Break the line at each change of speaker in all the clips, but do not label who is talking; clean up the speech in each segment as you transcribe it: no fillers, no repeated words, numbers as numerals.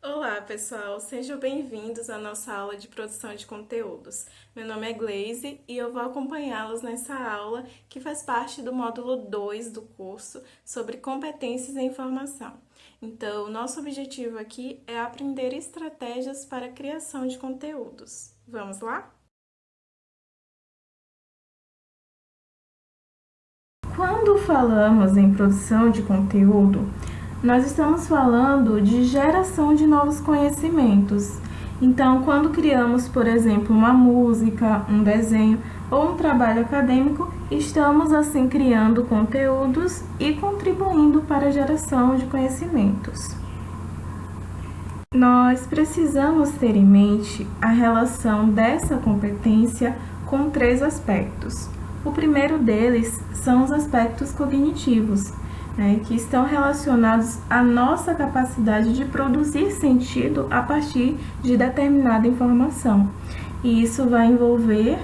Olá, pessoal! Sejam bem-vindos à nossa aula de produção de conteúdos. Meu nome é Glaze e eu vou acompanhá-los nessa aula que faz parte do módulo 2 do curso sobre competências em informação. Então, nosso objetivo aqui é aprender estratégias para a criação de conteúdos. Vamos lá? Quando falamos em produção de conteúdo, nós estamos falando de geração de novos conhecimentos. Então, quando criamos, por exemplo, uma música, um desenho ou um trabalho acadêmico, estamos assim criando conteúdos e contribuindo para a geração de conhecimentos. Nós precisamos ter em mente a relação dessa competência com três aspectos. O primeiro deles são os aspectos cognitivos, que estão relacionados à nossa capacidade de produzir sentido a partir de determinada informação. E isso vai envolver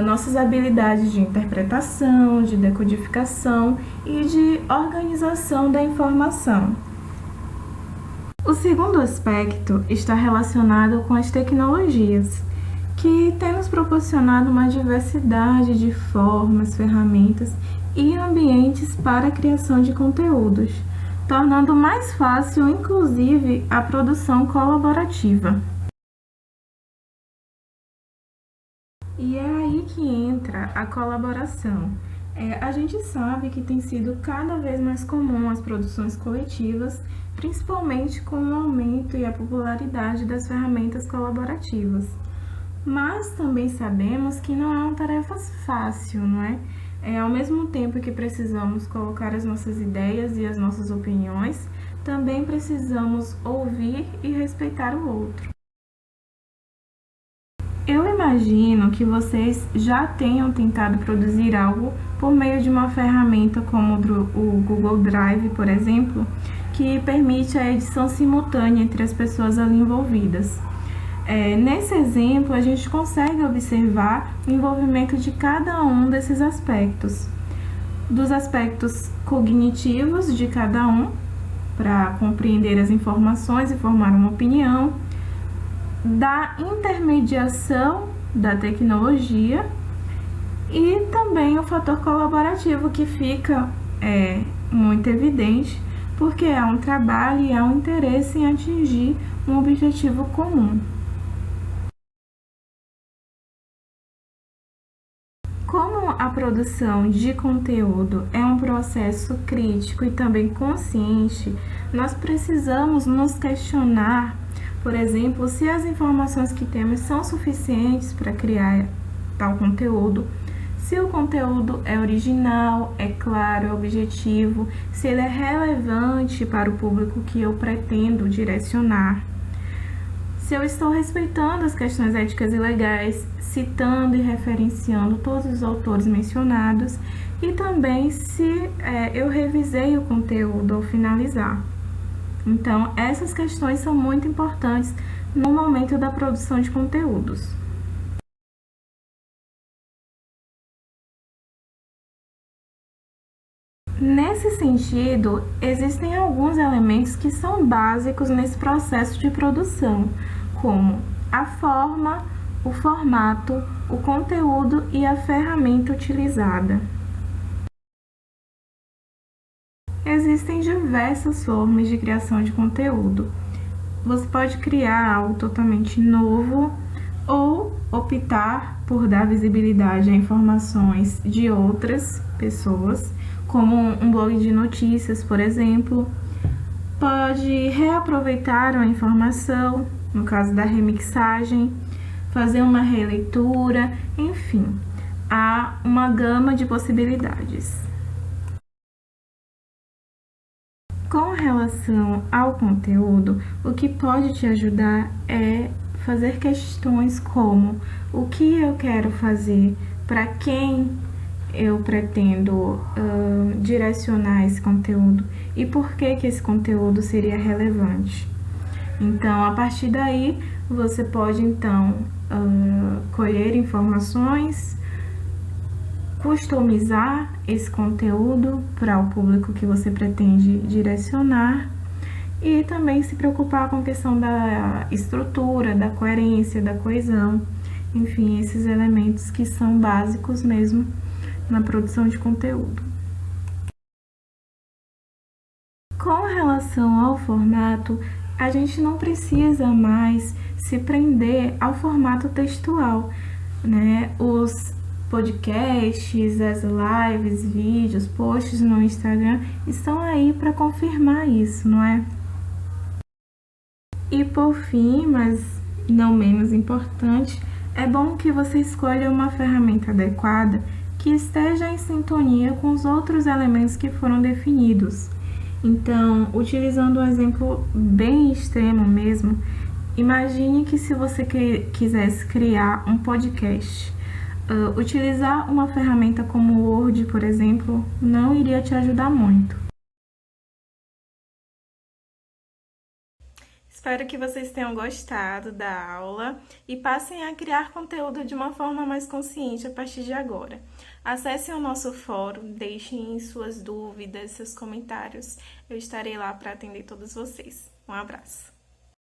nossas habilidades de interpretação, de decodificação e de organização da informação. O segundo aspecto está relacionado com as tecnologias, que têm nos proporcionado uma diversidade de formas, ferramentas e ambientes para a criação de conteúdos, tornando mais fácil, inclusive, a produção colaborativa. E é aí que entra a colaboração. A gente sabe que tem sido cada vez mais comum as produções coletivas, principalmente com o aumento e a popularidade das ferramentas colaborativas. Mas também sabemos que não é uma tarefa fácil, não é? Ao mesmo tempo que precisamos colocar as nossas ideias e as nossas opiniões, também precisamos ouvir e respeitar o outro. Eu imagino que vocês já tenham tentado produzir algo por meio de uma ferramenta como o Google Drive, por exemplo, que permite a edição simultânea entre as pessoas ali envolvidas. Nesse exemplo, a gente consegue observar o envolvimento de cada um desses aspectos. Dos aspectos cognitivos de cada um, para compreender as informações e formar uma opinião, da intermediação da tecnologia e também o fator colaborativo que fica muito evidente, porque é um trabalho e é um interesse em atingir um objetivo comum. Como a produção de conteúdo é um processo crítico e também consciente, nós precisamos nos questionar, por exemplo, se as informações que temos são suficientes para criar tal conteúdo, se o conteúdo é original, é claro, é objetivo, se ele é relevante para o público que eu pretendo direcionar, se eu estou respeitando as questões éticas e legais, citando e referenciando todos os autores mencionados, e também se eu revisei o conteúdo ao finalizar. Então, essas questões são muito importantes no momento da produção de conteúdos. Nesse sentido, existem alguns elementos que são básicos nesse processo de produção, como a forma, o formato, o conteúdo e a ferramenta utilizada. Existem diversas formas de criação de conteúdo. Você pode criar algo totalmente novo ou optar por dar visibilidade a informações de outras pessoas, como um blog de notícias, por exemplo. Pode reaproveitar uma informação, no caso da remixagem, fazer uma releitura, enfim, há uma gama de possibilidades. Com relação ao conteúdo, o que pode te ajudar é fazer questões como o que eu quero fazer, para quem eu pretendo direcionar esse conteúdo e por que esse conteúdo seria relevante. Então, a partir daí, você pode então colher informações, customizar esse conteúdo para o público que você pretende direcionar e também se preocupar com a questão da estrutura, da coerência, da coesão, enfim, esses elementos que são básicos mesmo na produção de conteúdo. Com relação ao formato, a gente não precisa mais se prender ao formato textual, né? Os podcasts, as lives, vídeos, posts no Instagram estão aí para confirmar isso, não é? E por fim, mas não menos importante, é bom que você escolha uma ferramenta adequada que esteja em sintonia com os outros elementos que foram definidos. Então, utilizando um exemplo bem extremo mesmo, imagine que se você quisesse criar um podcast, utilizar uma ferramenta como o Word, por exemplo, não iria te ajudar muito. Espero que vocês tenham gostado da aula e passem a criar conteúdo de uma forma mais consciente a partir de agora. Acessem o nosso fórum, deixem suas dúvidas, seus comentários. Eu estarei lá para atender todos vocês. Um abraço!